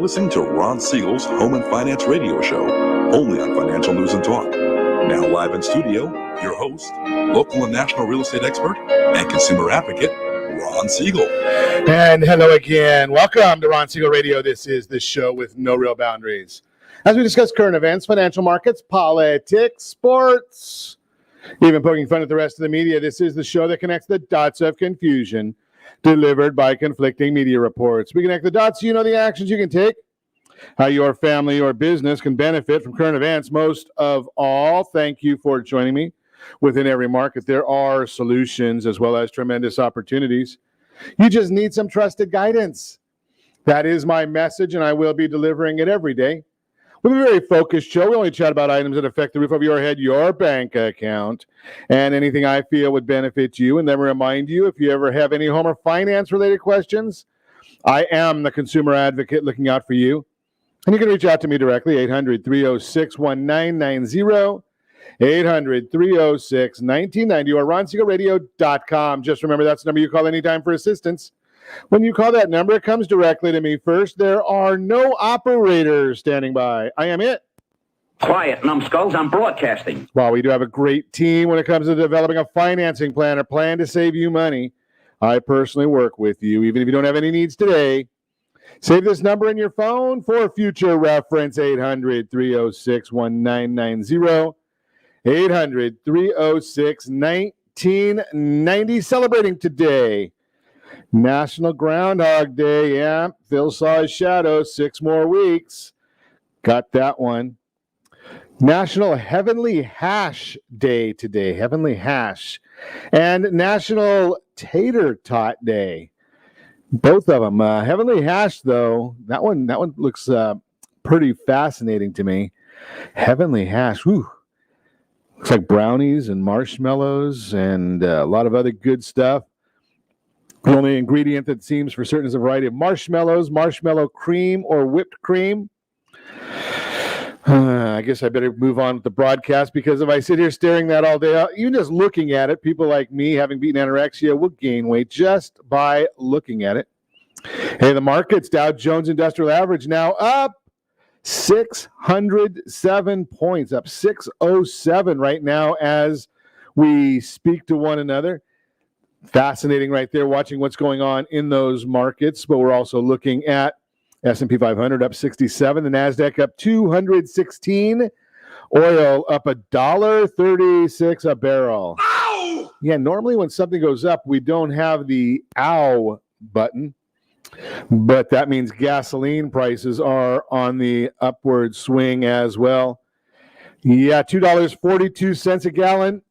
listening to Ron Siegel's Home and Finance Radio Show, only on Financial News and Talk. Now live in studio, your host, local and national real estate expert and consumer advocate, Ron Siegel. And hello again. Welcome to Ron Siegel Radio. This is the show with no real boundaries. As we discuss current events, financial markets, politics, sports, even poking fun at the rest of the media, this is the show that connects the dots of confusion delivered by conflicting media reports. We connect the dots so you know the actions you can take, how your family or business can benefit from current events. Most of all, thank you for joining me. Within every market, there are solutions as well as tremendous opportunities. You just need some trusted guidance. That is my message, and I will be delivering it every day. We're a very focused show. We only chat about items that affect the roof over your head, your bank account, and anything I feel would benefit you. And then remind you, if you ever have any home or finance-related questions, I am the consumer advocate looking out for you. And you can reach out to me directly, 800-306-1990, 800-306-1990, or ronsiegelradio.com. Just remember, that's the number you call anytime for assistance. When you call that number, it comes directly to me first. There are no operators standing by. I am it. Quiet, numbskulls. I'm broadcasting. While we do have a great team when it comes to developing a financing plan or plan to save you money, I personally work with you, even if you don't have any needs today. Save this number in your phone for future reference, 800-306-1990, 800-306-1990. Celebrating today, National Groundhog Day. Yeah, Phil saw his shadow, 6 more weeks. Got that one. National Heavenly Hash Day today, Heavenly Hash. And National Tater Tot Day. Both of them. Heavenly Hash, though, that one looks pretty fascinating to me. Heavenly Hash, whew. Looks like brownies and marshmallows and a lot of other good stuff. The only ingredient that seems for certain is a variety of marshmallows, marshmallow cream, or whipped cream. I guess I better move on with the broadcast, because if I sit here staring that all day, even just looking at it, people like me, having beaten anorexia, will gain weight just by looking at it. Hey, the markets, Dow Jones Industrial Average now up 607 points, up 607 right now as we speak to one another. Fascinating right there, watching what's going on in those markets. But we're also looking at S&P 500 up 67, the NASDAQ up 216, oil up $1.36 a barrel. Ow! Yeah, normally when something goes up, we don't have the ow button, but that means gasoline prices are on the upward swing as well. Yeah, $2.42 a gallon.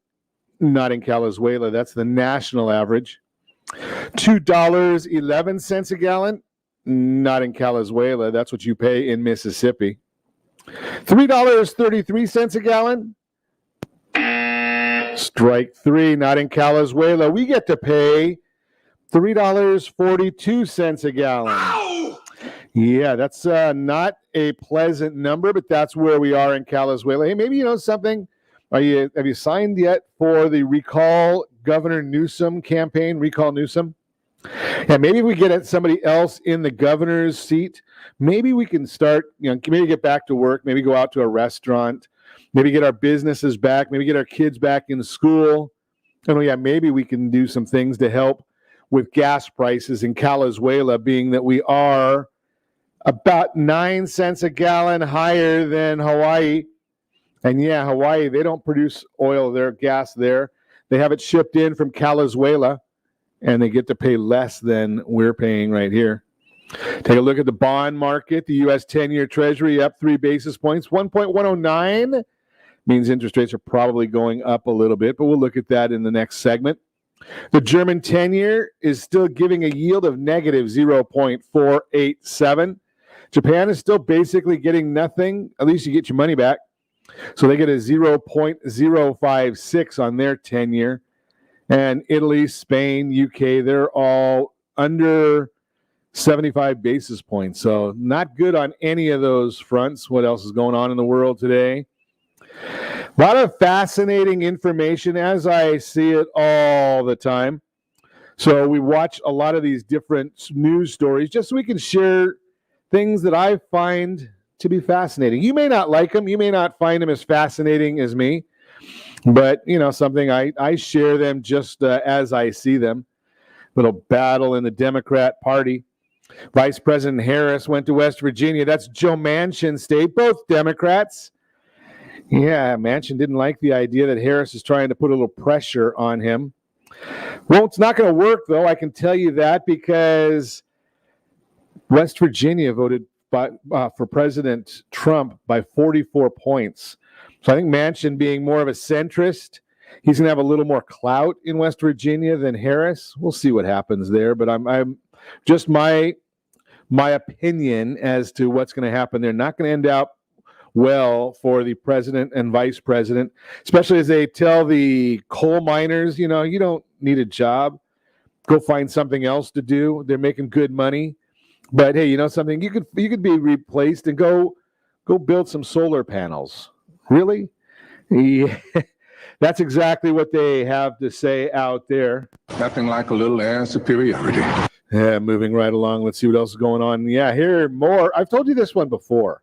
Not in Venezuela. That's the national average. $2.11 a gallon. Not in Venezuela. That's what you pay in Mississippi. $3.33 a gallon. Strike three. Not in Venezuela. We get to pay $3.42 a gallon. Ow! Yeah, that's not a pleasant number, but that's where we are in Venezuela. Hey, maybe you know something. Have you signed yet for the Recall Governor Newsom campaign? Recall Newsom? Yeah, maybe if we get somebody else in the governor's seat, maybe we can start, maybe get back to work, maybe go out to a restaurant, maybe get our businesses back, maybe get our kids back in school. And maybe we can do some things to help with gas prices in Venezuela, being that we are about 9 cents a gallon higher than Hawaii. And Hawaii, they don't produce oil, their gas there. They have it shipped in from Venezuela, and they get to pay less than we're paying right here. Take a look at the bond market. The U.S. 10-year Treasury up 3 basis points, 1.109. Means interest rates are probably going up a little bit, but we'll look at that in the next segment. The German 10-year is still giving a yield of negative 0.487. Japan is still basically getting nothing. At least you get your money back. So they get a 0.056 on their 10-year. And Italy, Spain, UK, they're all under 75 basis points. So not good on any of those fronts. What else is going on in the world today? A lot of fascinating information as I see it all the time. So we watch a lot of these different news stories just so we can share things that I find to be fascinating. You may not like them. You may not find them as fascinating as me. But, something I share them just as I see them. Little battle in the Democrat Party. Vice President Harris went to West Virginia. That's Joe Manchin's state, both Democrats. Yeah, Manchin didn't like the idea that Harris is trying to put a little pressure on him. Well, it's not going to work, though. I can tell you that, because West Virginia voted for President Trump by 44 points. So I think Manchin, being more of a centrist, he's going to have a little more clout in West Virginia than Harris. We'll see what happens there, but I'm just my opinion as to what's going to happen. They're not going to end up well for the president and vice president, especially as they tell the coal miners, you don't need a job. Go find something else to do. They're making good money. But hey, something, you could be replaced and go build some solar panels. Really? Yeah. That's exactly what they have to say out there. Nothing like a little air superiority. Yeah, moving right along. Let's see what else is going on. Yeah, here more. I've told you this one before.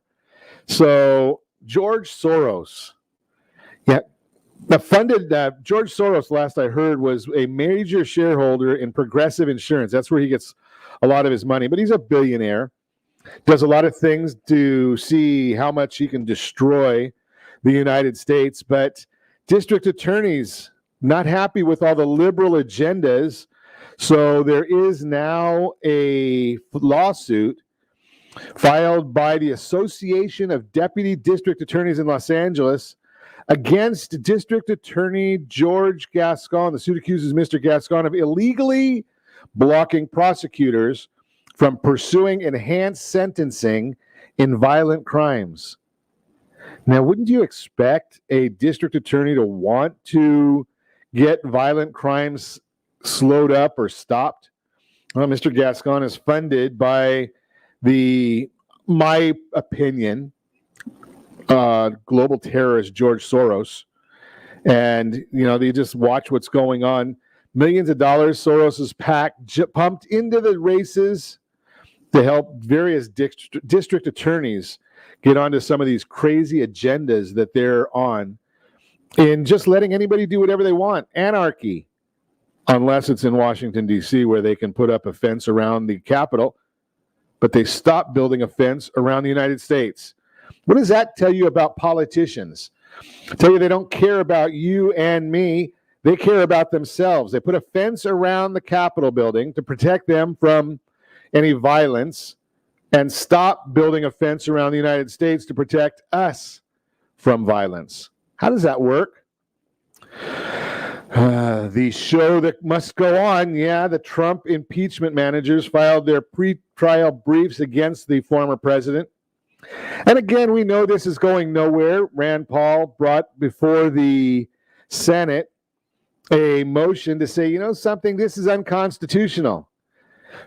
So George Soros. Yeah, George Soros, last I heard, was a major shareholder in Progressive Insurance. That's where he gets a lot of his money. But he's a billionaire. Does a lot of things to see how much he can destroy the United States, but district attorneys not happy with all the liberal agendas. So there is now a lawsuit filed by the Association of Deputy District Attorneys in Los Angeles against District Attorney George Gascon. The suit accuses Mr. Gascon of illegally blocking prosecutors from pursuing enhanced sentencing in violent crimes. Now, wouldn't you expect a district attorney to want to get violent crimes slowed up or stopped? Well, Mr. Gascon is funded by my opinion, global terrorist George Soros. And, they just watch what's going on. Millions of dollars Soros has pumped into the races to help various district attorneys get onto some of these crazy agendas that they're on, in just letting anybody do whatever they want. Anarchy, unless it's in Washington, D.C., where they can put up a fence around the Capitol, but they stop building a fence around the United States. What does that tell you about politicians? Tell you they don't care about you and me. They care about themselves. They put a fence around the Capitol building to protect them from any violence, and stop building a fence around the United States to protect us from violence. How does that work? The show that must go on. Yeah, the Trump impeachment managers filed their pre-trial briefs against the former president. And again, we know this is going nowhere. Rand Paul brought before the Senate a motion to say, something, this is unconstitutional.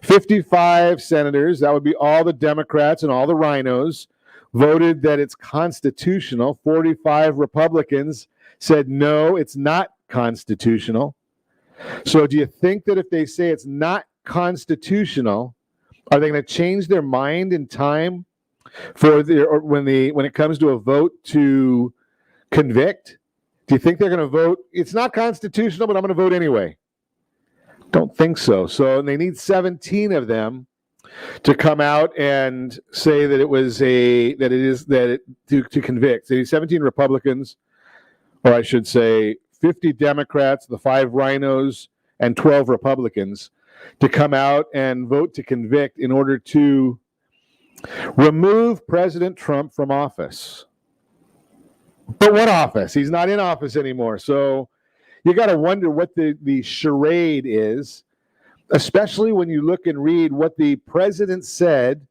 55 senators, that would be all the Democrats and all the rhinos, voted that it's constitutional. 45 Republicans said, no, it's not constitutional. So do you think that if they say it's not constitutional, are they going to change their mind in time when it comes to a vote to convict? Do you think they're going to vote, it's not constitutional, but I'm going to vote anyway? Don't think so. So they need 17 of them to come out and say that to convict. They need 17 Republicans, or I should say 50 Democrats, the 5 rhinos, and 12 Republicans to come out and vote to convict in order to remove President Trump from office. But what office? He's not in office anymore. So you got to wonder what the charade is, especially when you look and read what the president said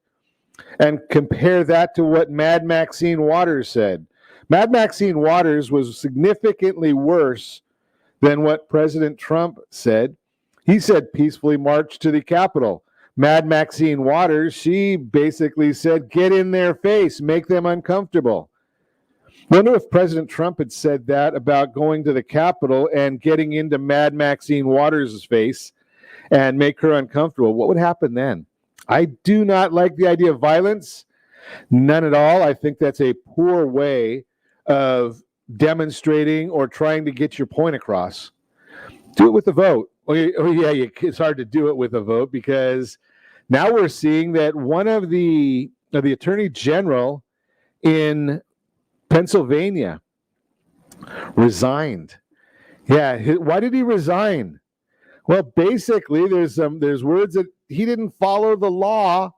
and compare that to what Mad Maxine Waters said. Mad Maxine Waters was significantly worse than what President Trump said. He said peacefully march to the Capitol. Mad Maxine Waters, she basically said, get in their face, make them uncomfortable. I wonder if President Trump had said that about going to the Capitol and getting into Mad Maxine Waters' face and make her uncomfortable. What would happen then? I do not like the idea of violence. None at all. I think that's a poor way of demonstrating or trying to get your point across. Do it with a vote. It's hard to do it with a vote because now we're seeing that one of the attorney general in Pennsylvania resigned. Yeah, why did he resign? Well, basically, there's words that he didn't follow the law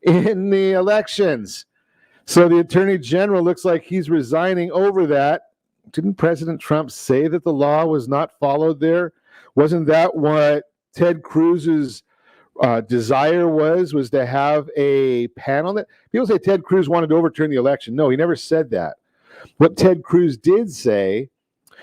in the elections. So the attorney general looks like he's resigning over that. Didn't President Trump say that the law was not followed there? Wasn't that what Ted Cruz's desire was to have a panel? That people say Ted Cruz wanted to overturn the election. No, he never said that. What Ted Cruz did say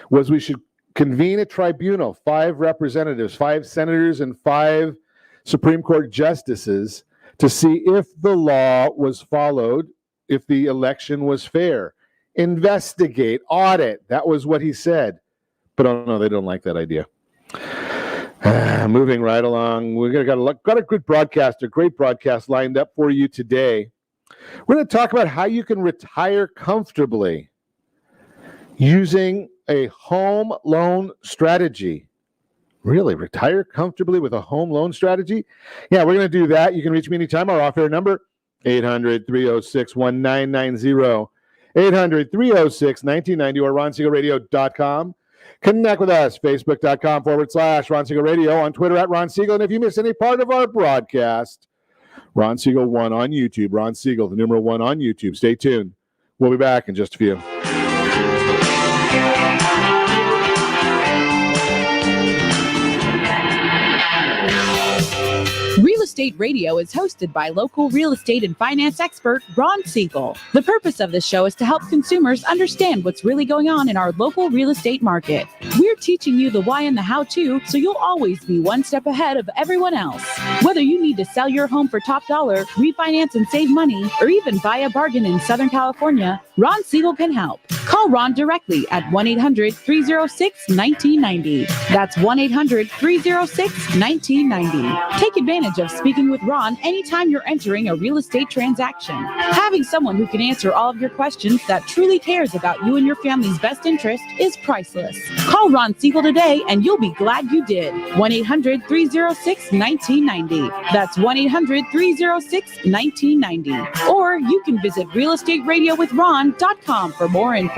was we should convene a tribunal, 5 representatives, 5 senators, and 5 Supreme Court justices to see if the law was followed, if the election was fair. Investigate, audit. That was what he said. But oh no, they don't like that idea. Moving right along, we've got a good broadcast, a great broadcast lined up for you today. We're going to talk about how you can retire comfortably using a home loan strategy. Really, retire comfortably with a home loan strategy? Yeah, we're going to do that. You can reach me anytime. Our off-air number, 800-306-1990, 800-306-1990, or ronsiegelradio.com. Connect with us, facebook.com/Ron Siegel Radio, on Twitter @Ron Siegel. And if you miss any part of our broadcast, Ron Siegel 1 on YouTube. Ron Siegel, the numeral 1 on YouTube. Stay tuned. We'll be back in just a few. Real Estate Radio is hosted by local real estate and finance expert Ron Siegel. The purpose of this show is to help consumers understand what's really going on in our local real estate market. We're teaching you the why and the how-to, so you'll always be one step ahead of everyone else. Whether you need to sell your home for top dollar, refinance and save money, or even buy a bargain in Southern California, Ron Siegel can help. Call Ron directly at 1-800-306-1990. That's 1-800-306-1990. Take advantage of speaking with Ron anytime you're entering a real estate transaction. Having someone who can answer all of your questions that truly cares about you and your family's best interest is priceless. Call Ron Siegel today and you'll be glad you did. 1-800-306-1990. That's 1-800-306-1990. Or you can visit realestateradio.com for more info.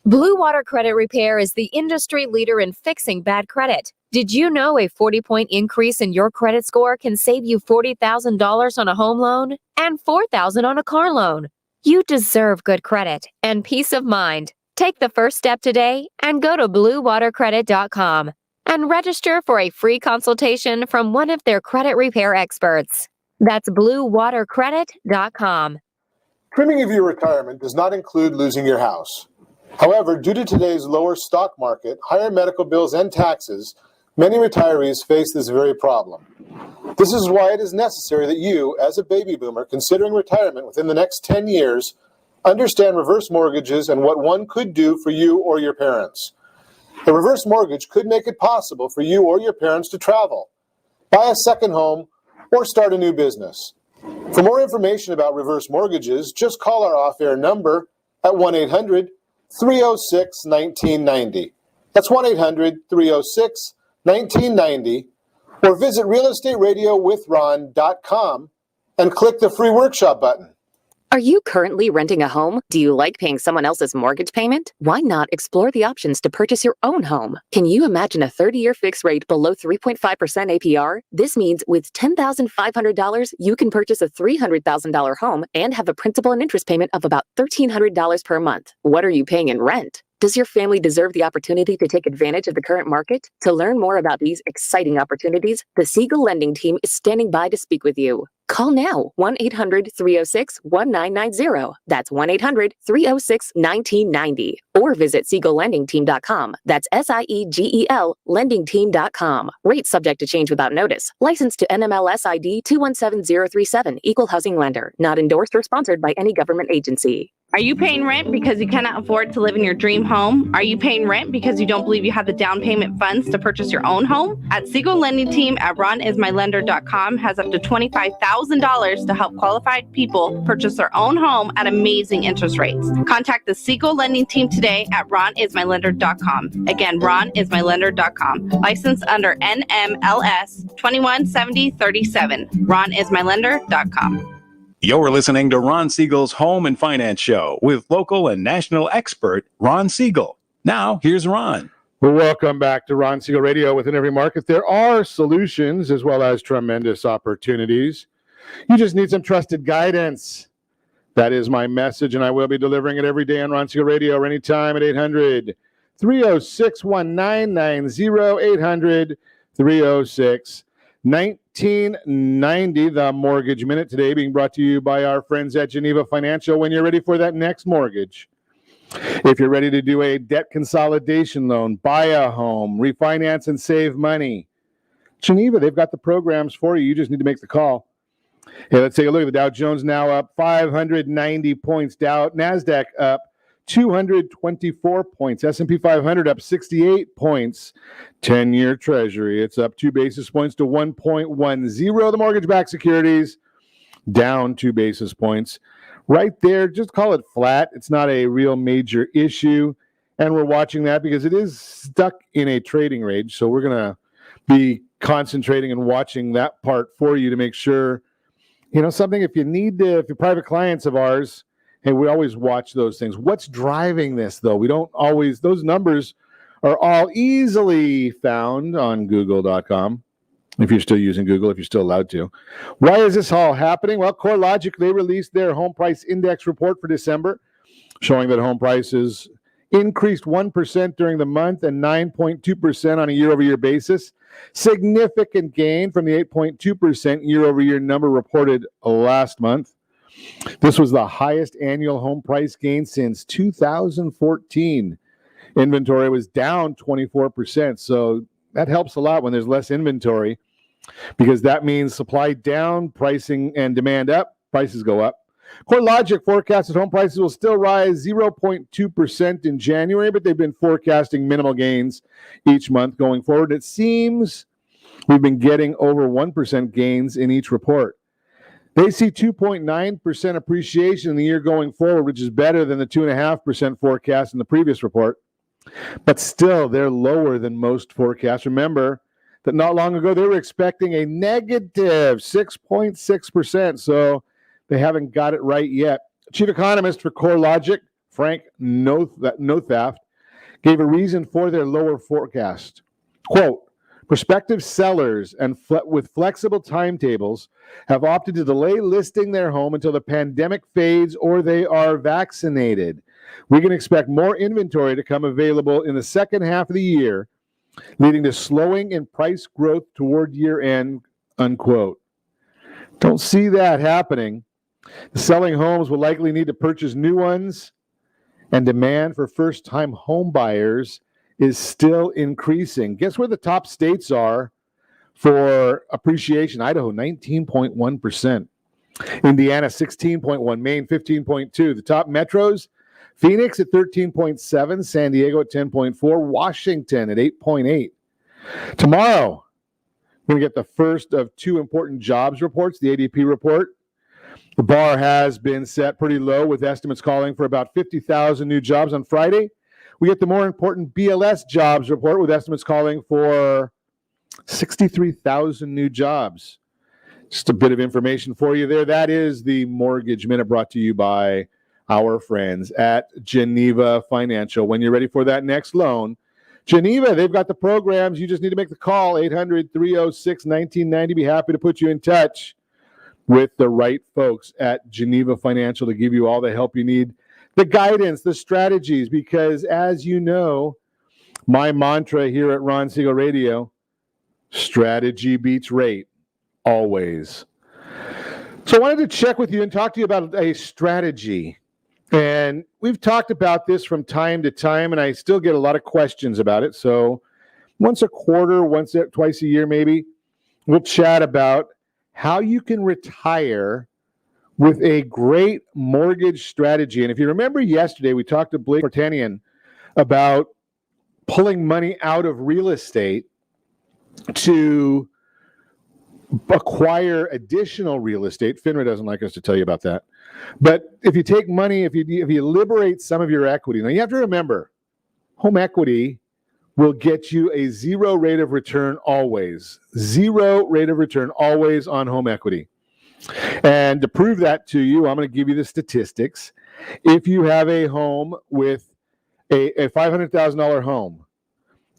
Blue Water Credit Repair is the industry leader in fixing bad credit. Did you know a 40-point increase in your credit score can save you $40,000 on a home loan and $4,000 on a car loan? You deserve good credit and peace of mind. Take the first step today and go to bluewatercredit.com and register for a free consultation from one of their credit repair experts. That's bluewatercredit.com. Trimming of your retirement does not include losing your house. However, due to today's lower stock market, higher medical bills, and taxes, many retirees face this very problem. This is why it is necessary that you, as a baby boomer considering retirement within the next 10 years, understand reverse mortgages and what one could do for you or your parents. A reverse mortgage could make it possible for you or your parents to travel, buy a second home, or start a new business. For more information about reverse mortgages, just call our off-air number at 1-800-306-1990. That's 1-800-306-1990. Or visit realestateradio.com and click the free workshop button. Are you currently renting a home? Do you like paying someone else's mortgage payment? Why not explore the options to purchase your own home? Can you imagine a 30-year fixed rate below 3.5% APR? This means with $10,500, you can purchase a $300,000 home and have a principal and interest payment of about $1,300 per month. What are you paying in rent? Does your family deserve the opportunity to take advantage of the current market? To learn more about these exciting opportunities, the Siegel Lending Team is standing by to speak with you. Call now, 1-800-306-1990. That's 1-800-306-1990. Or visit SiegelLendingTeam.com. That's SIEGEL LendingTeam.com. Rates subject to change without notice. Licensed to NMLS ID 217037. Equal housing lender. Not endorsed or sponsored by any government agency. Are you paying rent because you cannot afford to live in your dream home? Are you paying rent because you don't believe you have the down payment funds to purchase your own home? At Siegel Lending Team at ronismylender.com has up to $25,000 to help qualified people purchase their own home at amazing interest rates. Contact the Siegel Lending Team today at ronismylender.com. Again, ronismylender.com. Licensed under NMLS 217037. ronismylender.com. You're listening to Ron Siegel's Home and Finance Show with local and national expert Ron Siegel. Now, here's Ron. Well, welcome back to Ron Siegel Radio. Within every market, there are solutions as well as tremendous opportunities. You just need some trusted guidance. That is my message, and I will be delivering it every day on Ron Siegel Radio or anytime at 800-306-1990, 800-306-1990. The Mortgage Minute today being brought to you by our friends at Geneva Financial. When you're ready for that next mortgage, if you're ready to do a debt consolidation loan, buy a home, refinance and save money, Geneva, they've got the programs for you. You just need to make the call. Hey, let's take a look at the Dow Jones now up 590 points. NASDAQ up 224 points. S&P 500 up 68 points. 10-year Treasury, it's up 2 basis points to 1.10. The mortgage-backed securities down 2 basis points. Right there, just call it flat. It's not a real major issue. And we're watching that because it is stuck in a trading range. So we're going to be concentrating and watching that part for you to make sure, something if you need to, if you're private clients of ours, hey, we always watch those things. What's driving this, though? We don't always, those numbers are all easily found on Google.com. If you're still using Google, if you're still allowed to. Why is this all happening? Well, CoreLogic, they released their home price index report for December, showing that home prices increased 1% during the month and 9.2% on a year-over-year basis. Significant gain from the 8.2% year-over-year number reported last month. This was the highest annual home price gain since 2014. Inventory was down 24%, so that helps a lot when there's less inventory because that means supply down, pricing and demand up, prices go up. CoreLogic forecasts that home prices will still rise 0.2% in January, but they've been forecasting minimal gains each month going forward. It seems we've been getting over 1% gains in each report. They see 2.9% appreciation in the year going forward, which is better than the 2.5% forecast in the previous report. But still, they're lower than most forecasts. Remember that not long ago, they were expecting a negative 6.6%. So they haven't got it right yet. Chief economist for CoreLogic, Frank Nothaft, gave a reason for their lower forecast. Quote, prospective sellers and with flexible timetables have opted to delay listing their home until the pandemic fades or they are vaccinated. We can expect more inventory to come available in the second half of the year, leading to slowing in price growth toward year end, unquote. Don't see that happening. The selling homes will likely need to purchase new ones, and demand for first-time home buyers is still increasing. Guess where the top states are for appreciation? Idaho, 19.1%. Indiana, 16.1%. Maine, 15.2%. The top metros, Phoenix at 13.7%. San Diego at 10.4%. Washington at 8.8%. Tomorrow, we're going to get the first of two important jobs reports, the ADP report. The bar has been set pretty low with estimates calling for about 50,000 new jobs on Friday. We get the more important BLS jobs report with estimates calling for 63,000 new jobs. Just a bit of information for you there. That is the Mortgage Minute brought to you by our friends at Geneva Financial. When you're ready for that next loan, Geneva, they've got the programs. You just need to make the call, 800-306-1990. Be happy to put you in touch with the right folks at Geneva Financial to give you all the help you need, the guidance, the strategies, because as you know, my mantra here at Ron Siegel Radio, strategy beats rate, always. So I wanted to check with you and talk to you about a strategy. And we've talked about this from time to time, and I still get a lot of questions about it. So once a quarter, twice a year maybe, we'll chat about how you can retire with a great mortgage strategy. And if you remember yesterday, we talked to Blake Portanian about pulling money out of real estate to acquire additional real estate. FINRA doesn't like us to tell you about that. But if you take money, if you liberate some of your equity, now you have to remember, home equity will get you a 0 rate of return always. 0 rate of return always on home equity. And to prove that to you, I'm going to give you the statistics. If you have a home with a $500,000 home,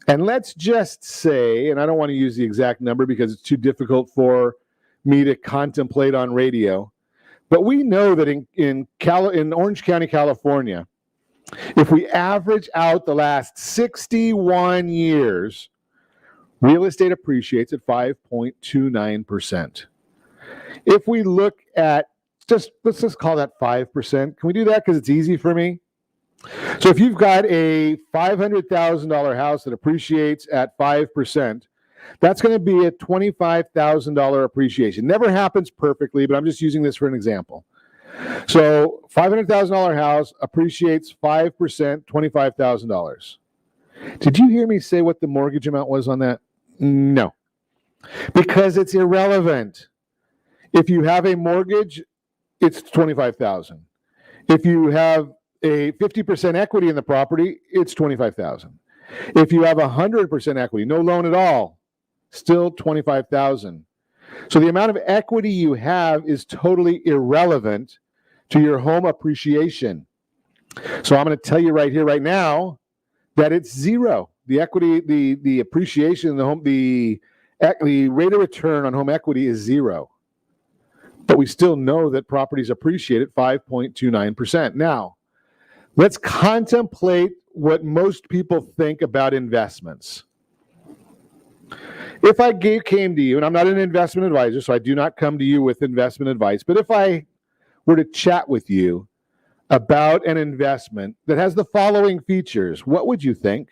and let's just say, and I don't want to use the exact number because it's too difficult for me to contemplate on radio, but we know that in Orange County, California, if we average out the last 61 years, real estate appreciates at 5.29%. If we let's just call that 5%. Can we do that because it's easy for me? So if you've got a $500,000 house that appreciates at 5%, that's going to be a $25,000 appreciation. Never happens perfectly, but I'm just using this for an example. So $500,000 house appreciates 5%, $25,000. Did you hear me say what the mortgage amount was on that? No, because it's irrelevant. If you have a mortgage, it's $25,000. If you have a 50% equity in the property, it's $25,000. If you have 100% equity, no loan at all, still $25,000. So the amount of equity you have is totally irrelevant to your home appreciation. So I'm going to tell you right here, right now, that it's 0. The equity, the appreciation, the rate of return on home equity is 0. But we still know that properties appreciate at 5.29%. Now, let's contemplate what most people think about investments. If I came to you, and I'm not an investment advisor, so I do not come to you with investment advice, but if I were to chat with you about an investment that has the following features, what would you think?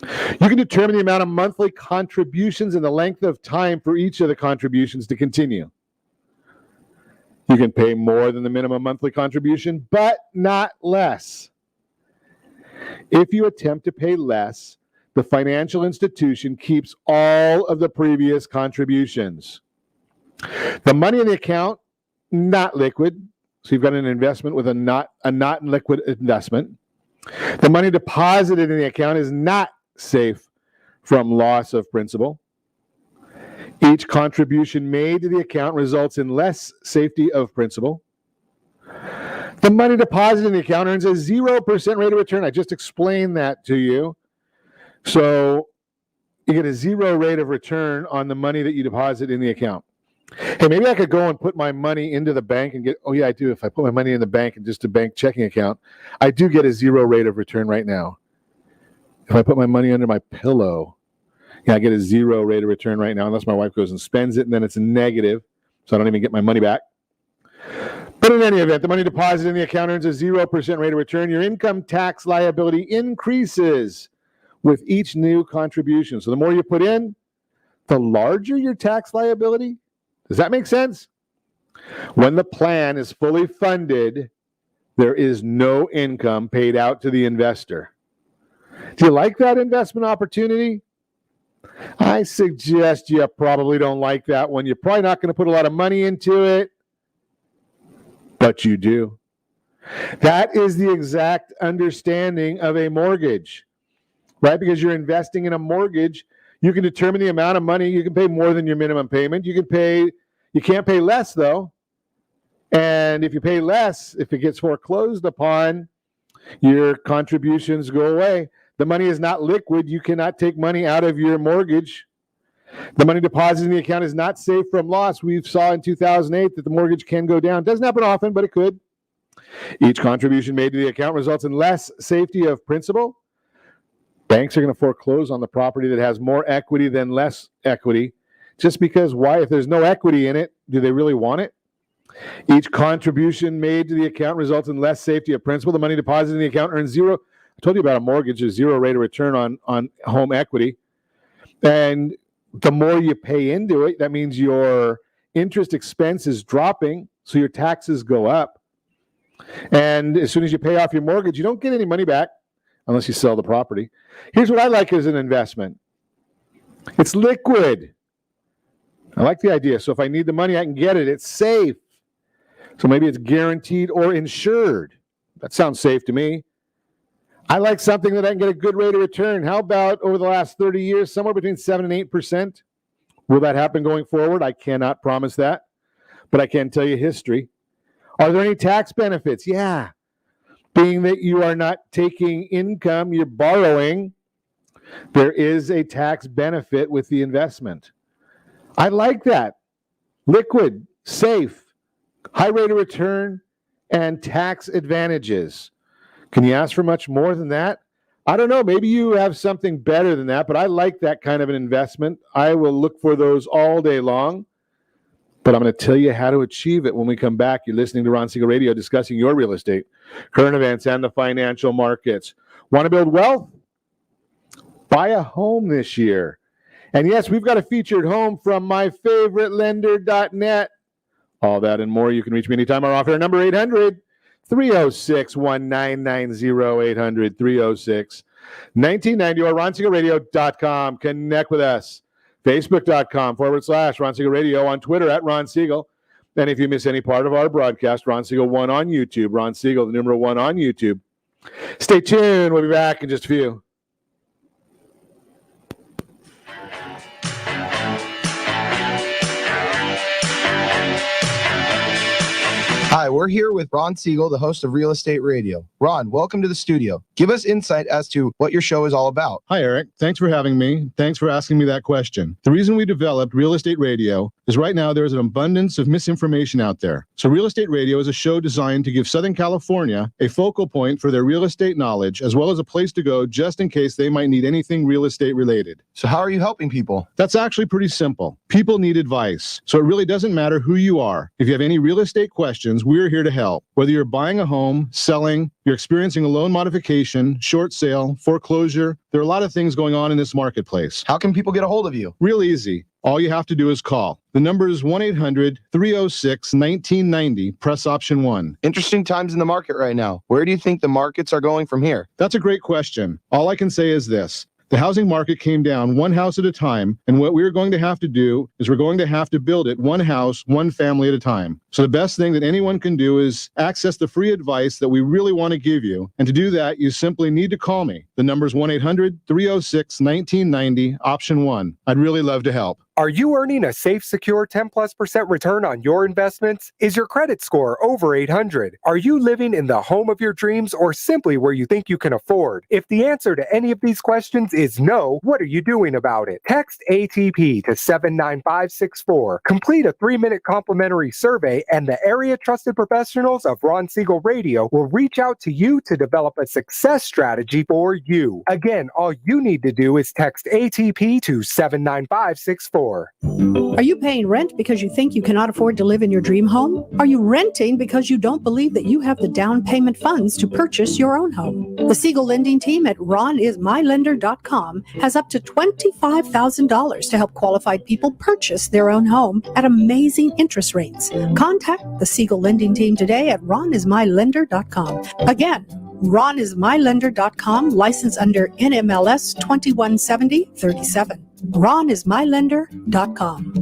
You can determine the amount of monthly contributions and the length of time for each of the contributions to continue. You can pay more than the minimum monthly contribution, but not less. If you attempt to pay less, the financial institution keeps all of the previous contributions. The money in the account, not liquid. So you've got an investment with a not liquid investment. The money deposited in the account is not safe from loss of principal. Each contribution made to the account results in less safety of principal. The money deposited in the account earns a 0% rate of return. I just explained that to you. So you get a 0 rate of return on the money that you deposit in the account. Hey, maybe I could go and put my money into the bank and get, oh yeah, I do. If I put my money in the bank and just a bank checking account, I do get a 0 rate of return right now. If I put my money under my pillow, yeah, I get a 0 rate of return right now, unless my wife goes and spends it, and then it's a negative, so I don't even get my money back. But in any event, the money deposited in the account earns a 0% rate of return. Your income tax liability increases with each new contribution. So the more you put in, the larger your tax liability. Does that make sense? When the plan is fully funded, there is no income paid out to the investor. Do you like that investment opportunity? I suggest you probably don't like that one. You're probably not going to put a lot of money into it, but you do. That is the exact understanding of a mortgage, right? Because you're investing in a mortgage, you can determine the amount of money. You can pay more than your minimum payment. You can't pay less though. And if you pay less, if it gets foreclosed upon, your contributions go away. The money is not liquid. You cannot take money out of your mortgage. The money deposited in the account is not safe from loss. We saw in 2008 that the mortgage can go down. Doesn't happen often, but it could. Each contribution made to the account results in less safety of principal. Banks are going to foreclose on the property that has more equity than less equity. Just because why? If there's no equity in it, do they really want it? Each contribution made to the account results in less safety of principal. The money deposited in the account earns 0. I told you about a mortgage, a 0 rate of return on home equity. And the more you pay into it, that means your interest expense is dropping. so your taxes go up. And as soon as you pay off your mortgage, you don't get any money back unless you sell the property. Here's what I like as an investment. It's liquid. I like the idea. So if I need the money, I can get it. It's safe. So maybe it's guaranteed or insured. That sounds safe to me. I like something that I can get a good rate of return. How about over the last 30 years, somewhere between 7 and 8%? Will that happen going forward? I cannot promise that, but I can tell you history. Are there any tax benefits? Yeah. Being that you are not taking income, you're borrowing, there is a tax benefit with the investment. I like that. Liquid, safe, high rate of return, and tax advantages. Can you ask for much more than that? I don't know. Maybe you have something better than that, but I like that kind of an investment. I will look for those all day long, but I'm going to tell you how to achieve it when we come back. You're listening to Ron Siegel Radio discussing your real estate, current events, and the financial markets. Want to build wealth? Buy a home this year. And yes, we've got a featured home from myfavoritelender.net. All that and more. You can reach me anytime. Our offer number 800-306-1990, 800-306-1990, or RonSiegelRadio.com. Connect with us. Facebook.com/Ron Siegel Radio, on Twitter @Ron Siegel. And if you miss any part of our broadcast, Ron Siegel 1 on YouTube. Ron Siegel, the number 1 on YouTube. Stay tuned. We'll be back in just a few. Hi, we're here with Ron Siegel, the host of Real Estate Radio. Ron, welcome to the studio. Give us insight as to what your show is all about. Hi, Eric. Thanks for having me. Thanks for asking me that question. The reason we developed Real Estate Radio is right now there is an abundance of misinformation out there. So Real Estate Radio is a show designed to give Southern California a focal point for their real estate knowledge, as well as a place to go just in case they might need anything real estate related. So how are you helping people? That's actually pretty simple. People need advice. So it really doesn't matter who you are. If you have any real estate questions, we're here to help. Whether you're buying a home, selling, you're experiencing a loan modification, short sale, foreclosure, there are a lot of things going on in this marketplace. How can people get a hold of you? Real easy. All you have to do is call. The number is 1-800-306-1990. Press option 1. Interesting times in the market right now. Where do you think the markets are going from here? That's a great question. All I can say is this. The housing market came down one house at a time, and what we're going to have to do is we're going to have to build it one house, one family at a time. So the best thing that anyone can do is access the free advice that we really want to give you. And to do that, you simply need to call me. The number is 1-800-306-1990, option 1. I'd really love to help. Are you earning a safe, secure 10+% return on your investments? Is your credit score over 800? Are you living in the home of your dreams or simply where you think you can afford? If the answer to any of these questions is no, what are you doing about it? Text ATP to 79564. Complete a 3-minute complimentary survey and the area trusted professionals of Ron Siegel Radio will reach out to you to develop a success strategy for you. Again, all you need to do is text ATP to 79564. Are you paying rent because you think you cannot afford to live in your dream home? Are you renting because you don't believe that you have the down payment funds to purchase your own home? The Siegel lending team at ronismylender.com has up to $25,000 to help qualified people purchase their own home at amazing interest rates. Contact the Siegel lending team today at ronismylender.com. Again, ronismylender.com, license under NMLS 217037. ronismylender.com.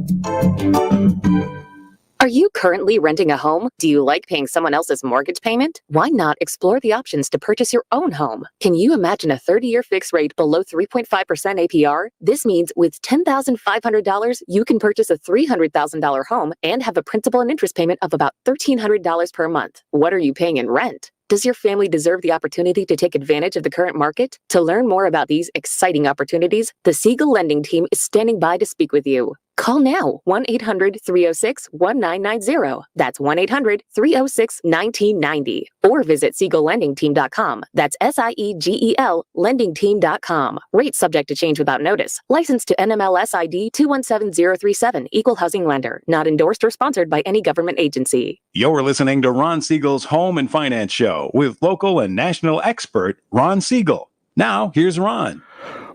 Are you currently renting a home? Do you like paying someone else's mortgage payment? Why not explore the options to purchase your own home? Can you imagine a 30-year fixed rate below 3.5% APR? This means with $10,500, you can purchase a $300,000 home and have a principal and interest payment of about $1,300 per month. What are you paying in rent? Does your family deserve the opportunity to take advantage of the current market? To learn more about these exciting opportunities, the Siegel Lending Team is standing by to speak with you. Call now, 1-800-306-1990. That's 1-800-306-1990. Or visit SiegelLendingTeam.com. That's SIEGEL LendingTeam.com. Rates subject to change without notice. Licensed to NMLS ID 217037. Equal housing lender. Not endorsed or sponsored by any government agency. You're listening to Ron Siegel's Home and Finance Show with local and national expert Ron Siegel. Now, here's Ron.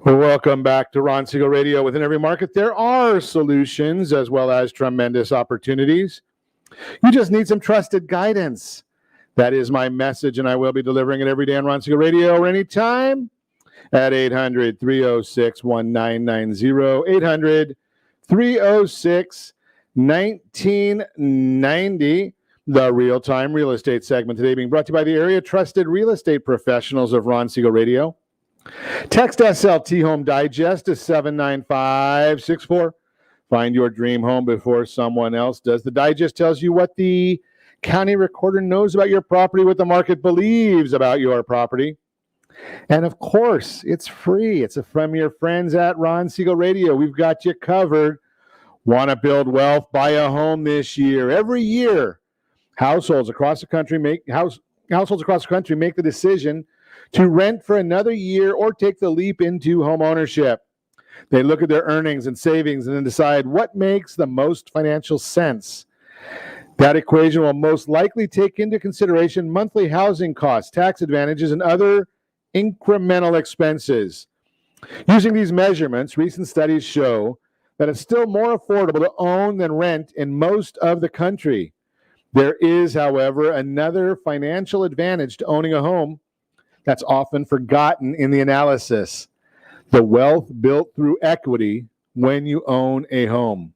Well, welcome back to Ron Siegel Radio. Within every market, there are solutions as well as tremendous opportunities. You just need some trusted guidance. That is my message, and I will be delivering it every day on Ron Siegel Radio or anytime at 800-306-1990, 800-306-1990. The real-time real estate segment today being brought to you by the area trusted real estate professionals of Ron Siegel Radio. Text SLT Home Digest to 79564. Find your dream home before someone else does. The digest tells you what the county recorder knows about your property, what the market believes about your property. And of course, it's free. It's from your friends at Ron Siegel Radio. We've got you covered. Want to build wealth? Buy a home this year. Every year, households across the country make the decision to rent for another year or take the leap into home ownership. They look at their earnings and savings and then decide what makes the most financial sense. That equation will most likely take into consideration monthly housing costs, tax advantages, and other incremental expenses. Using these measurements, recent studies show that it's still more affordable to own than rent in most of the country. There is, however, another financial advantage to owning a home that's often forgotten in the analysis: the wealth built through equity when you own a home.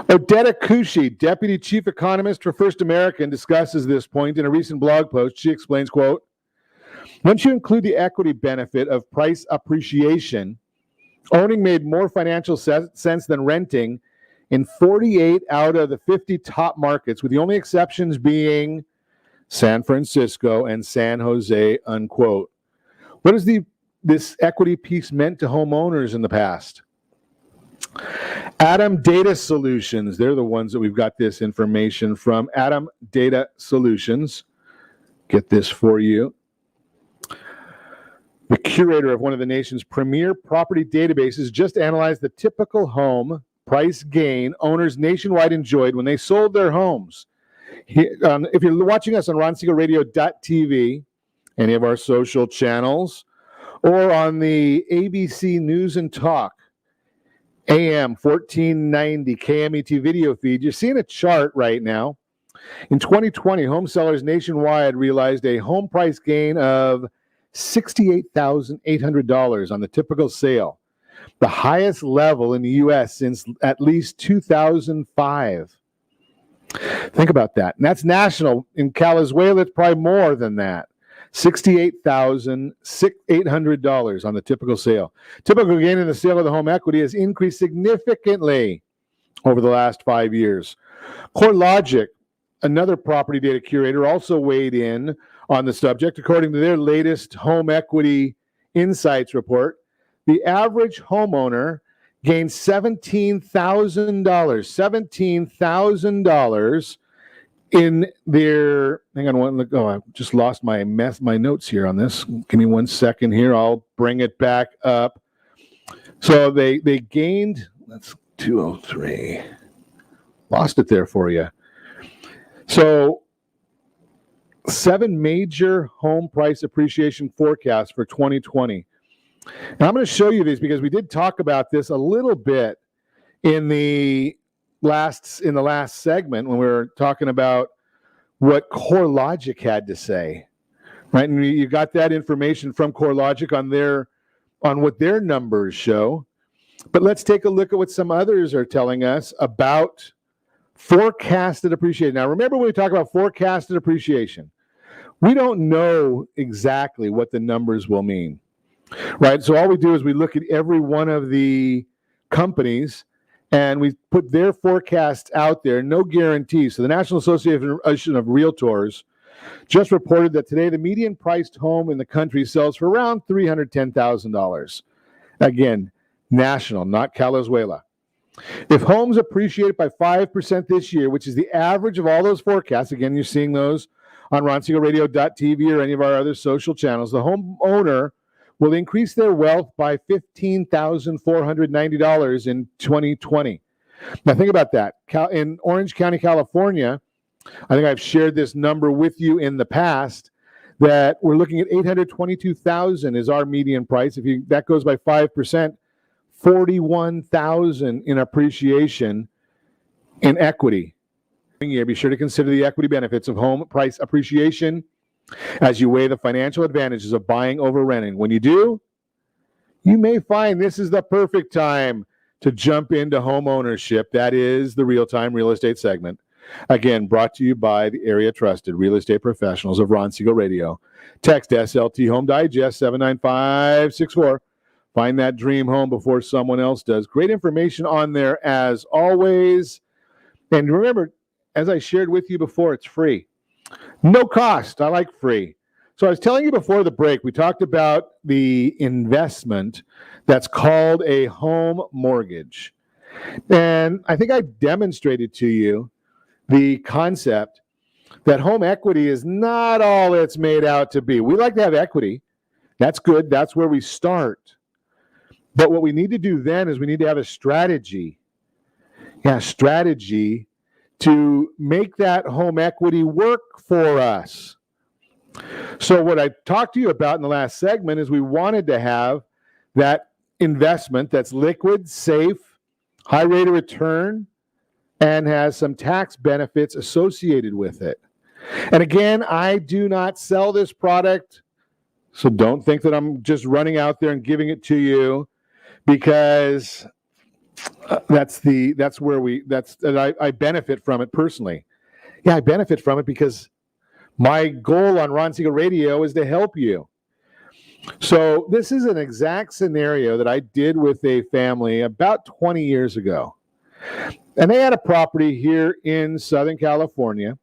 Odetta Kushi, Deputy Chief Economist for First American, discusses this point in a recent blog post. She explains, quote, once you include the equity benefit of price appreciation, owning made more financial sense than renting in 48 out of the 50 top markets, with the only exceptions being San Francisco and San Jose, unquote. What has this equity piece meant to homeowners in the past? Adam Data Solutions, they're the ones that we've got this information from. Adam Data Solutions, get this for you. The curator of one of the nation's premier property databases just analyzed the typical home price gain owners nationwide enjoyed when they sold their homes. If you're watching us on RonSiegelRadio.tv, any of our social channels, or on the ABC News and Talk, AM 1490 KMET video feed, you're seeing a chart right now. In 2020, home sellers nationwide realized a home price gain of $68,800 on the typical sale, the highest level in the U.S. since at least 2005. Think about that. And that's national. In Calizuela, it's probably more than that. $68,800 on the typical sale. Typical gain in the sale of the home equity has increased significantly over the last 5 years. CoreLogic, another property data curator, also weighed in on the subject. According to their latest home equity insights report, the average homeowner gained $17,000 in their, hang on, I just lost my notes here on this. Give me 1 second here. I'll bring it back up. So they gained, that's 203. Lost it there for you. So 7 major home price appreciation forecasts for 2020. And I'm going to show you these because we did talk about this a little bit in the last segment when we were talking about what CoreLogic had to say, right? And you got that information from CoreLogic on what their numbers show. But let's take a look at what some others are telling us about forecasted appreciation. Now, remember when we talk about forecasted appreciation, we don't know exactly what the numbers will mean, right? So all we do is we look at every one of the companies and we put their forecasts out there, no guarantees. So the National Association of Realtors just reported that today the median priced home in the country sells for around $310,000. Again, national, not Calizuela. If homes appreciate by 5% this year, which is the average of all those forecasts, again, you're seeing those on RonSiegelRadio.tv or any of our other social channels, the homeowner will increase their wealth by $15,490 in 2020. Now think about that. In Orange County, California, I think I've shared this number with you in the past, that we're looking at $822,000 is our median price. That goes by 5%, $41,000 in appreciation in equity. year, be sure to consider the equity benefits of home price appreciation as you weigh the financial advantages of buying over renting. When you do, you may find this is the perfect time to jump into home ownership. That is the Real-Time Real Estate segment. Again, brought to you by the area trusted real estate professionals of Ron Siegel Radio. Text SLT Home Digest 79564. Find that dream home before someone else does. Great information on there as always. And remember, as I shared with you before, it's free. No cost. I like free. So I was telling you before the break, we talked about the investment that's called a home mortgage. And I think I demonstrated to you the concept that home equity is not all it's made out to be. We like to have equity. That's good. That's where we start. But what we need to do then is we need to have a strategy. Strategy to make that home equity work for us. So what I talked to you about in the last segment is we wanted to have that investment that's liquid, safe, high rate of return, and has some tax benefits associated with it. And again, I do not sell this product, so don't think that I'm just running out there and giving it to you, because I benefit from it personally. Yeah, I benefit from it because my goal on Ron Siegel Radio is to help you. So this is an exact scenario that I did with a family about 20 years ago. And they had a property here in Southern California.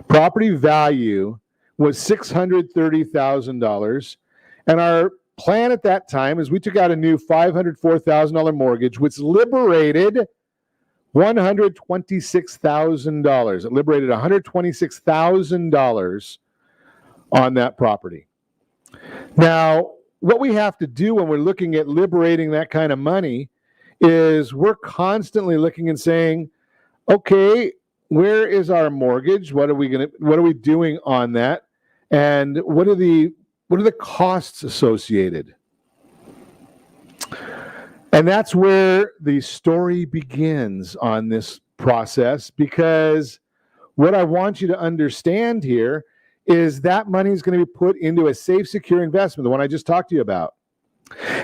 Property value was $630,000. And our plan at that time is we took out a new $504,000 mortgage, which liberated $126,000. It liberated $126,000 on that property. Now, what we have to do when we're looking at liberating that kind of money is we're constantly looking and saying, okay, where is our mortgage? What are we doing on that? And what are the costs associated? And that's where the story begins on this process, because what I want you to understand here is that money is going to be put into a safe, secure investment, the one I just talked to you about.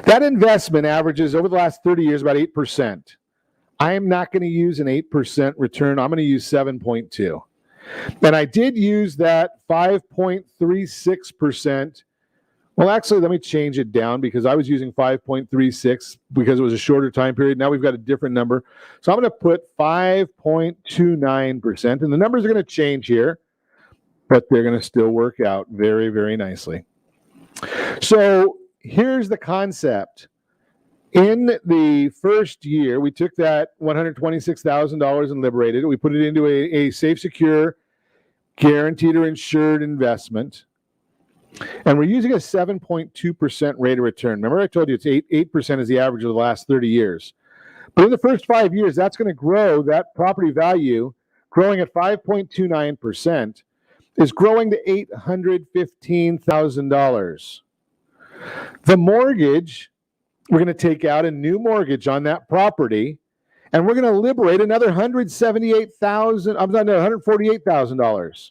That investment averages over the last 30 years about 8%. I am not going to use an 8% return. I'm going to use 7.2. And I did use that 5.36%. Well, actually, let me change it down, because I was using 5.36 because it was a shorter time period. Now we've got a different number. So I'm going to put 5.29%. And the numbers are going to change here, but they're going to still work out very, very nicely. So here's the concept. In the first year, we took that $126,000 and liberated it. We put it into a safe, secure, guaranteed or insured investment. And we're using a 7.2% rate of return. Remember I told you it's 8% is the average of the last 30 years. But in the first 5 years, that's going to grow. That property value, growing at 5.29%, is growing to $815,000. The mortgage, we're going to take out a new mortgage on that property, and we're going to liberate another $148,000.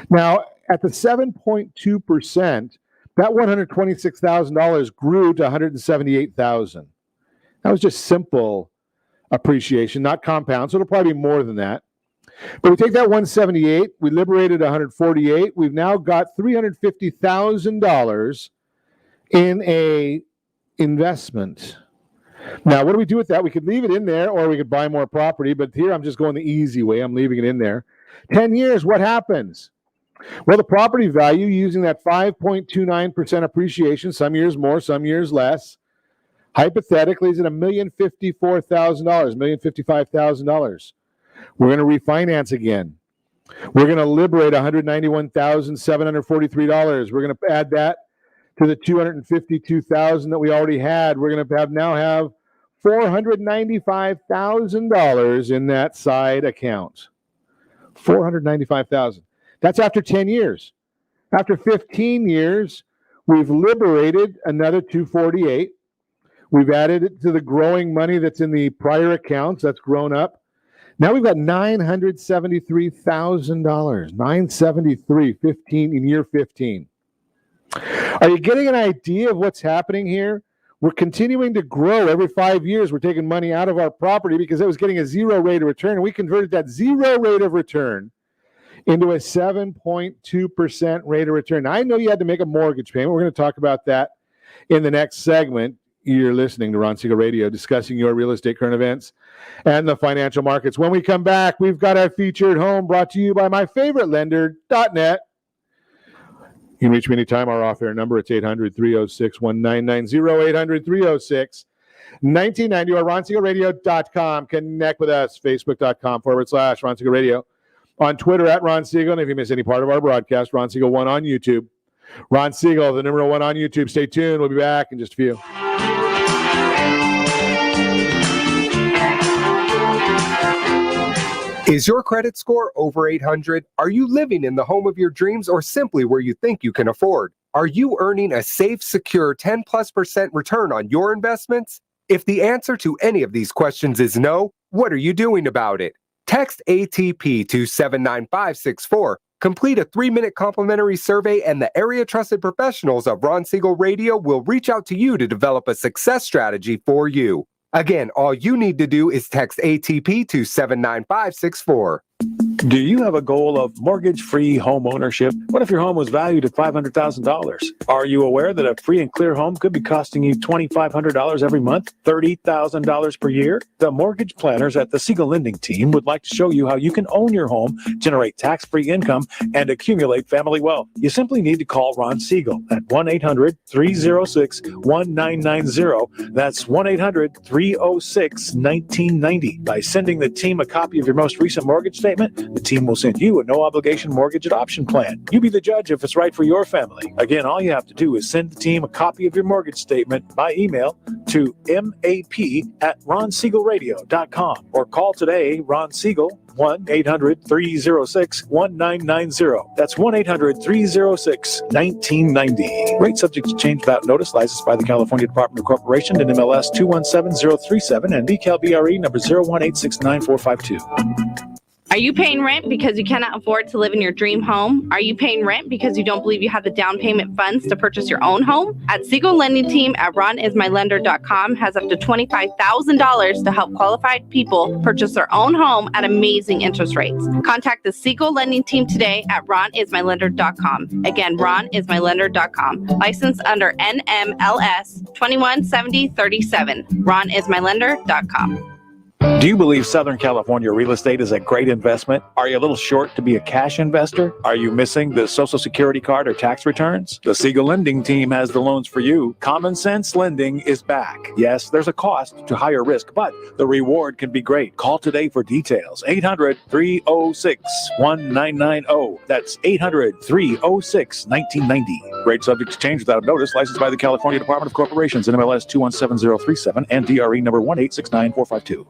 Now, at the 7.2%, that $126,000 grew to $178,000. That was just simple appreciation, not compound, so it'll probably be more than that. But we take that 178, we liberated 148. We've now got $350,000 in a investment. Now, what do we do with that? We could leave it in there, or we could buy more property, but here I'm just going the easy way. I'm leaving it in there. 10 years, what happens? Well, the property value, using that 5.29% appreciation, some years more, some years less, hypothetically is at $1,054,000, $1,055,000. We're going to refinance again. We're going to liberate $191,743. We're going to add that to the $252,000 that we already had. We're going to now have $495,000 in that side account. $495,000. That's after 10 years. After 15 years, we've liberated another $248. We've added it to the growing money that's in the prior accounts. That's grown up. Now we've got $973,000. $973,15 in year 15. Are you getting an idea of what's happening here? We're continuing to grow every 5 years. We're taking money out of our property because it was getting a zero rate of return, and we converted that zero rate of return into a 7.2% rate of return. Now, I know you had to make a mortgage payment. We're going to talk about that in the next segment. You're listening to Ron Siegel Radio, discussing your real estate current events and the financial markets. When we come back, we've got our featured home brought to you by myfavoritelender.net. You can reach me anytime. Our off-air number, it's 800-306-1990, 800-306-1990, or ronsiegelradio.com. Connect with us, facebook.com/Ron Siegel Radio. On Twitter, @Ron Siegel. And if you miss any part of our broadcast, Ron Siegel 1 on YouTube. Ron Siegel, the number 1 on YouTube. Stay tuned. We'll be back in just a few. Is your credit score over 800? Are you living in the home of your dreams or simply where you think you can afford? Are you earning a safe, secure 10+% return on your investments? If the answer to any of these questions is no, what are you doing about it? Text ATP to 79564. Complete a 3-minute complimentary survey, and the area trusted professionals of Ron Siegel Radio will reach out to you to develop a success strategy for you. Again, all you need to do is text ATP to 79564. Do you have a goal of mortgage-free home ownership? What if your home was valued at $500,000? Are you aware that a free and clear home could be costing you $2,500 every month, $30,000 per year? The mortgage planners at the Siegel Lending Team would like to show you how you can own your home, generate tax-free income, and accumulate family wealth. You simply need to call Ron Siegel at 1-800-306-1990. That's 1-800-306-1990. By sending the team a copy of your most recent mortgage statement, the team will send you a no-obligation mortgage adoption plan. You be the judge if it's right for your family. Again, all you have to do is send the team a copy of your mortgage statement by email to map@ronsiegelradio.com or call today, Ron Siegel, 1-800-306-1990. That's 1-800-306-1990. Rate subject to change without notice. Licensed by the California Department of Corporation and MLS 217037 and BCAL-BRE number 018694452. Are you paying rent because you cannot afford to live in your dream home? Are you paying rent because you don't believe you have the down payment funds to purchase your own home? At Siegel Lending Team at ronismylender.com has up to $25,000 to help qualified people purchase their own home at amazing interest rates. Contact the Siegel Lending Team today at ronismylender.com. Again, ronismylender.com. Licensed under NMLS 217037. ronismylender.com. Do you believe Southern California real estate is a great investment? Are you a little short to be a cash investor? Are you missing the Social Security card or tax returns? The Siegel Lending Team has the loans for you. Common Sense Lending is back. Yes, there's a cost to higher risk, but the reward can be great. Call today for details. 800-306-1990. That's 800-306-1990. Rate subject to change without notice. Licensed by the California Department of Corporations and MLS 217037 and DRE number 1869452.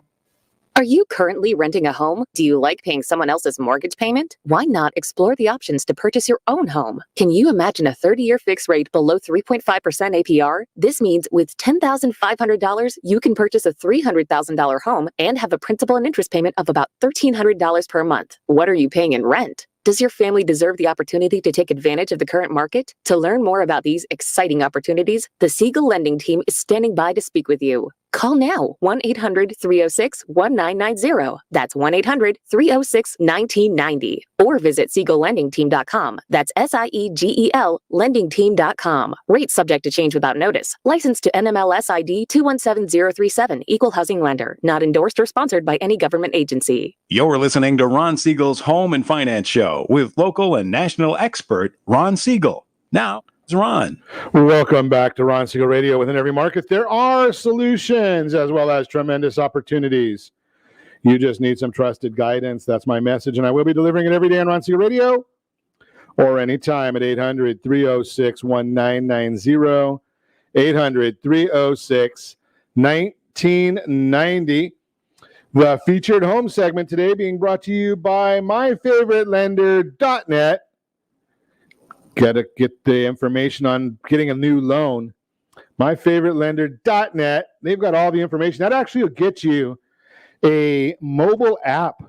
Are you currently renting a home? Do you like paying someone else's mortgage payment? Why not explore the options to purchase your own home? Can you imagine a 30-year fixed rate below 3.5% APR? This means with $10,500, you can purchase a $300,000 home and have a principal and interest payment of about $1,300 per month. What are you paying in rent? Does your family deserve the opportunity to take advantage of the current market? To learn more about these exciting opportunities, the Siegel Lending Team is standing by to speak with you. Call now, 1-800-306-1990. That's 1-800-306-1990. Or visit SiegelLendingTeam.com. That's SIEGEL LendingTeam.com. Rates subject to change without notice. Licensed to NMLS ID 217037. Equal housing lender. Not endorsed or sponsored by any government agency. You're listening to Ron Siegel's Home and Finance Show with local and national expert Ron Siegel. Now, Ron. Welcome back to Ron Siegel Radio. Within every market, there are solutions as well as tremendous opportunities. You just need some trusted guidance. That's my message, and I will be delivering it every day on Ron Siegel Radio or anytime at 800-306-1990, 800-306-1990. The featured home segment today being brought to you by myfavoritelender.net. Got to get the information on getting a new loan. myfavoritelender.net. They've got all the information. That actually will get you a mobile app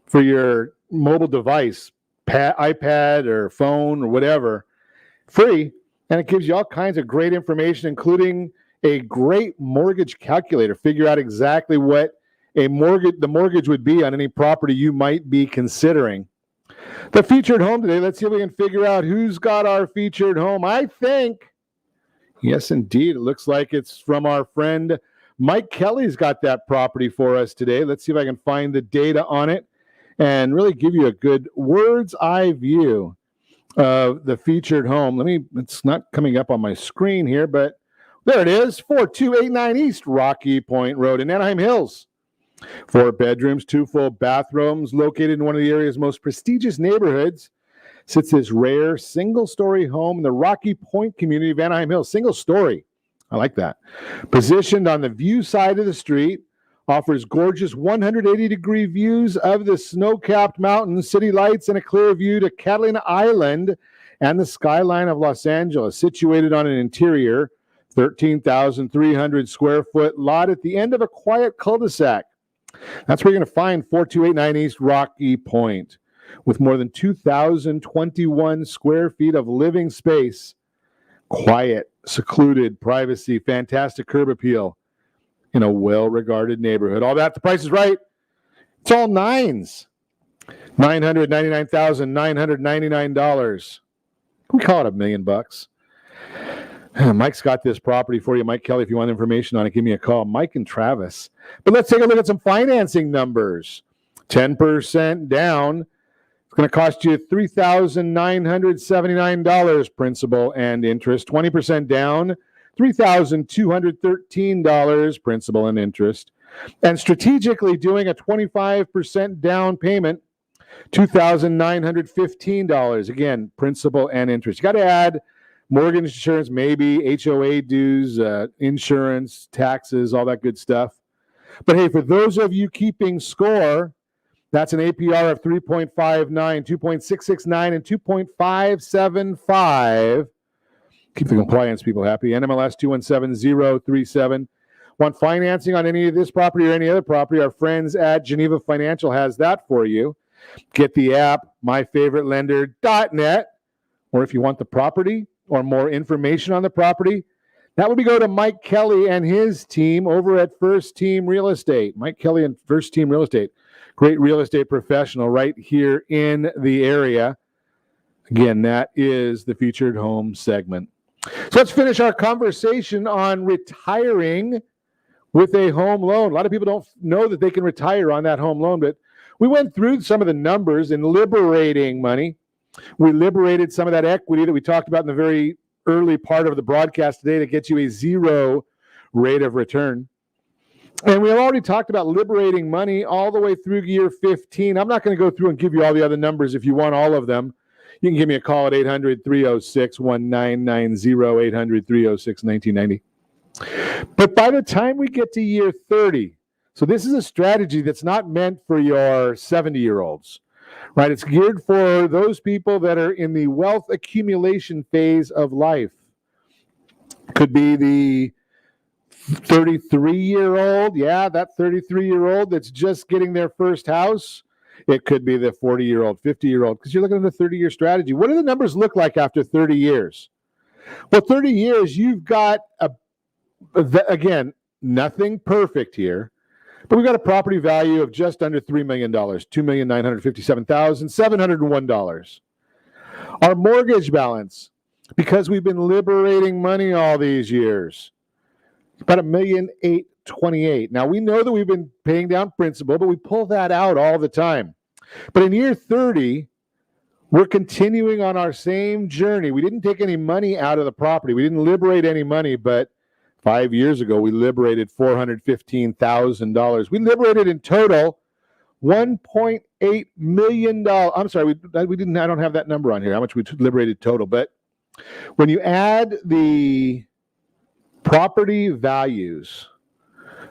for your mobile device, iPad or phone or whatever, free, and it gives you all kinds of great information, including a great mortgage calculator. Figure out exactly what the mortgage would be on any property you might be considering. The featured home today, let's see if we can figure out who's got our featured home. I think, yes, indeed, it looks like it's from our friend Mike Kelly's got that property for us today. Let's see if I can find the data on it and really give you a good bird's eye view of the featured home. It's not coming up on my screen here, but there it is, 4289 East Rocky Point Road in Anaheim Hills. 4 bedrooms, 2 full bathrooms, located in one of the area's most prestigious neighborhoods. Sits this rare single-story home in the Rocky Point community of Anaheim Hills. Single story. I like that. Positioned on the view side of the street, offers gorgeous 180-degree views of the snow-capped mountains, city lights, and a clear view to Catalina Island and the skyline of Los Angeles. Situated on an interior 13,300 square foot lot at the end of a quiet cul-de-sac. That's where you're going to find 4289 East Rocky Point, with more than 2,021 square feet of living space. Quiet, secluded, privacy, fantastic curb appeal in a well-regarded neighborhood. All that, the price is right. It's all nines. $999,999. We call it $1 million. Mike's got this property for you. Mike Kelly, if you want information on it, give me a call. Mike and Travis. But let's take a look at some financing numbers. 10% down. It's going to cost you $3,979 principal and interest. 20% down, $3,213 principal and interest. And strategically doing a 25% down payment, $2,915. Again, principal and interest. You got to add mortgage insurance, maybe HOA dues, insurance, taxes, all that good stuff. But hey, for those of you keeping score, that's an APR of 3.59, 2.669, and 2.575. Keep the compliance people happy. NMLS 217037. Want financing on any of this property or any other property? Our friends at Geneva Financial has that for you. Get the app, myfavouritelender.net. Or if you want the property or more information on the property, that would be go to Mike Kelly and his team over at First Team Real Estate. Mike Kelly and First Team Real Estate. Great real estate professional right here in the area. Again, that is the featured home segment. So let's finish our conversation on retiring with a home loan. A lot of people don't know that they can retire on that home loan, but we went through some of the numbers in liberating money. We liberated some of that equity that we talked about in the very early part of the broadcast today that gets you a 0 rate of return. And we have already talked about liberating money all the way through year 15. I'm not going to go through and give you all the other numbers. If you want all of them, you can give me a call at 800-306-1990, 800-306-1990. But by the time we get to year 30, so this is a strategy that's not meant for your 70-year-olds, right? It's geared for those people that are in the wealth accumulation phase of life. Could be the 33-year-old, that 33-year-old that's just getting their first house. It could be the 40-year-old, 50-year-old, because you're looking at a 30-year strategy. What do the numbers look like after 30 years? Well, 30 years, you've got, again, nothing perfect here, but we've got a property value of just under $3 million, $2,957,701. Our mortgage balance, because we've been liberating money all these years, about $1,828,000. Now, we know that we've been paying down principal, but we pull that out all the time. But in year 30, we're continuing on our same journey. We didn't take any money out of the property. We didn't liberate any money, but 5 years ago, we liberated $415,000. We liberated in total $1.8 million. I'm sorry, we didn't. I don't have that number on here, how much we liberated total. But when you add the property values,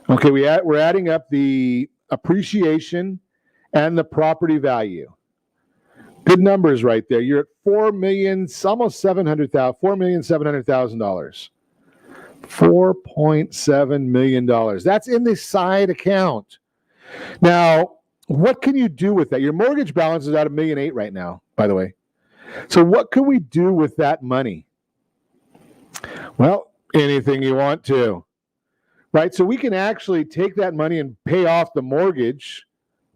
okay, we're adding up the appreciation and the property value. Good numbers right there. You're at $4 million, almost $700,000, $4,700,000. $4.7 million. That's in the side account. Now, what can you do with that? Your mortgage balance is at $1.8 million right now, by the way. So what can we do with that money? Well, anything you want to, right? So we can actually take that money and pay off the mortgage.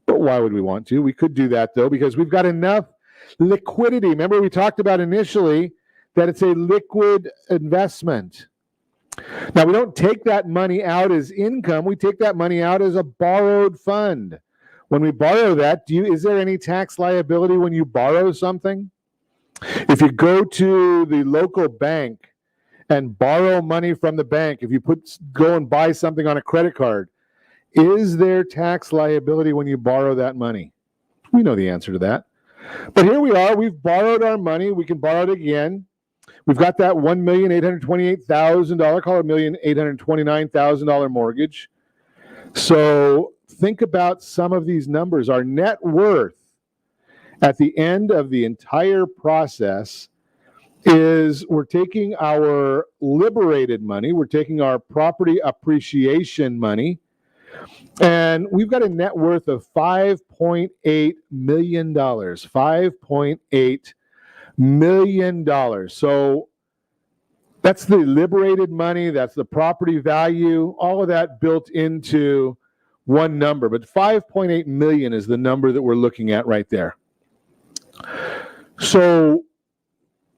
But why would we want to? We could do that, though, because we've got enough liquidity. Remember, we talked about initially that it's a liquid investment. Now, we don't take that money out as income. We take that money out as a borrowed fund. When we borrow that, is there any tax liability when you borrow something? If you go to the local bank and borrow money from the bank, if you go and buy something on a credit card, is there tax liability when you borrow that money? We know the answer to that. But here we are. We've borrowed our money. We can borrow it again. We've got that $1,828,000, call it $1,829,000 mortgage. So think about some of these numbers. Our net worth at the end of the entire process is we're taking our liberated money, we're taking our property appreciation money, and we've got a net worth of $5.8 million. $5.8 million. So that's the liberated money, that's the property value, all of that built into one number. But 5.8 million is the number that we're looking at right there. So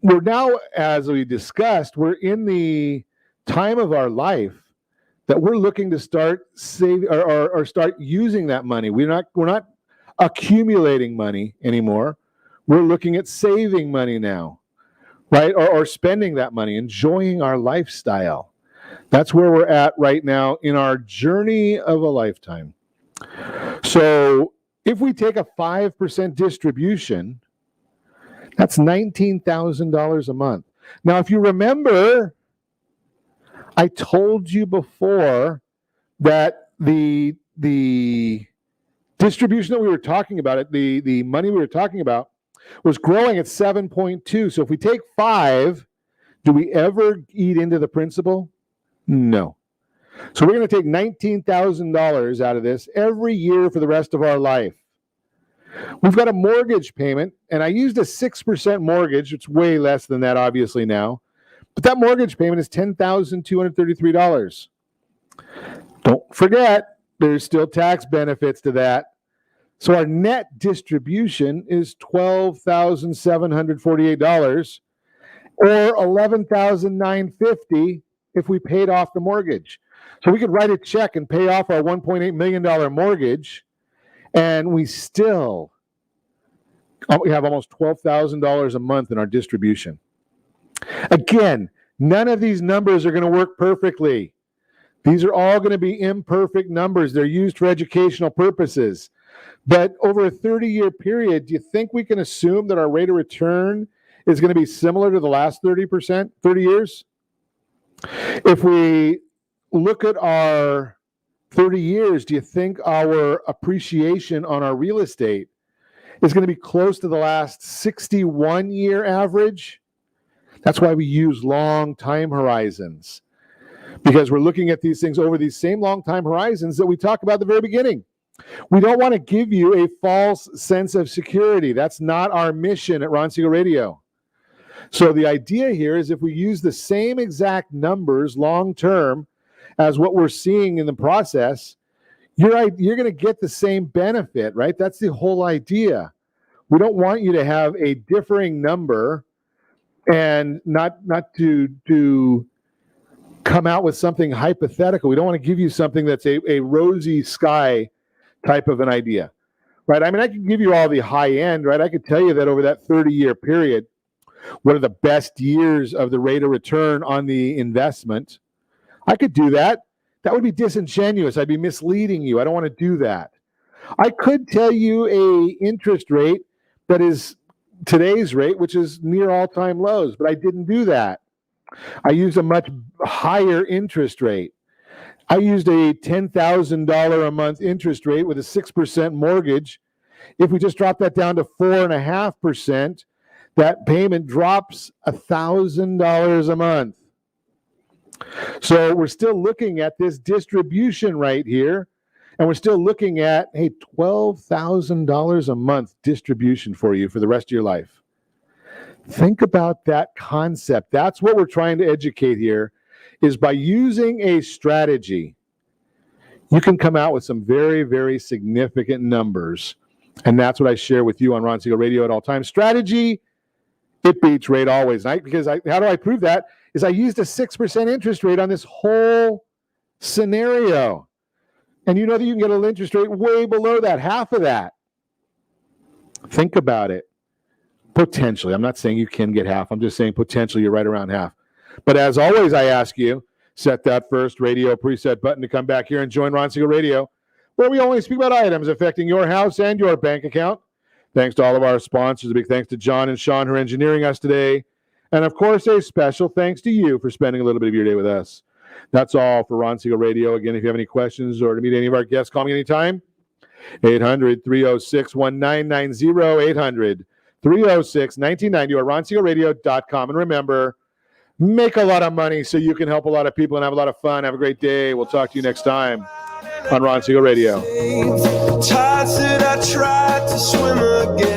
we're now, as we discussed, we're in the time of our life that we're looking to start saving or start using that money. We're not accumulating money anymore. We're looking at saving money now, right? Or spending that money, enjoying our lifestyle. That's where we're at right now in our journey of a lifetime. So if we take a 5% distribution, that's $19,000 a month. Now, if you remember, I told you before that the distribution that we were talking about, the money we were talking about, was growing at 7.2. So if we take 5, do we ever eat into the principal? No. So we're going to take $19,000 out of this every year for the rest of our life. We've got a mortgage payment, and I used a 6% mortgage. It's way less than that, obviously, now. But that mortgage payment is $10,233. Don't forget, there's still tax benefits to that. So our net distribution is $12,748 or $11,950 if we paid off the mortgage. So we could write a check and pay off our $1.8 million mortgage, and we still we have almost $12,000 a month in our distribution. Again, none of these numbers are going to work perfectly. These are all going to be imperfect numbers. They're used for educational purposes. But over a 30-year period, do you think we can assume that our rate of return is going to be similar to the last 30 years? If we look at our 30 years, do you think our appreciation on our real estate is going to be close to the last 61-year average? That's why we use long time horizons, because we're looking at these things over these same long time horizons that we talked about at the very beginning. We don't want to give you a false sense of security. That's not our mission at Ron Siegel Radio. So the idea here is if we use the same exact numbers long term as what we're seeing in the process, you're going to get the same benefit, right? That's the whole idea. We don't want you to have a differing number and not to come out with something hypothetical. We don't want to give you something that's a rosy sky type of an idea, right? I mean, I can give you all the high end, right? I could tell you that over that 30-year period, what are the best years of the rate of return on the investment? I could do that. That would be disingenuous. I'd be misleading you. I don't want to do that. I could tell you a interest rate that is today's rate, which is near all-time lows, but I didn't do that. I used a much higher interest rate. I used a $10,000 a month interest rate with a 6% mortgage. If we just drop that down to 4.5%, that payment drops $1,000 a month. So we're still looking at this distribution right here, And we're still looking at, hey, $12,000 a month distribution for you for the rest of your life. Think about that concept. That's what we're trying to educate here, is by using a strategy, you can come out with some very, very significant numbers. And that's what I share with you on Ron Siegel Radio at all times. Strategy, it beats rate always. How do I prove that? Is I used a 6% interest rate on this whole scenario. And you know that you can get an interest rate way below that, half of that. Think about it. Potentially. I'm not saying you can get half. I'm just saying potentially you're right around half. But as always, I ask you, set that first radio preset button to come back here and join Ron Siegel Radio, where we only speak about items affecting your house and your bank account. Thanks to all of our sponsors. A big thanks to John and Sean who are engineering us today. And of course, a special thanks to you for spending a little bit of your day with us. That's all for Ron Siegel Radio. Again, if you have any questions or to meet any of our guests, call me anytime. 800-306-1990. 800-306-1990 or ronsiegelradio.com. And remember, make a lot of money so you can help a lot of people and have a lot of fun. Have a great day. We'll talk to you next time on Ron Siegel Radio. Tides that I tried to swim again.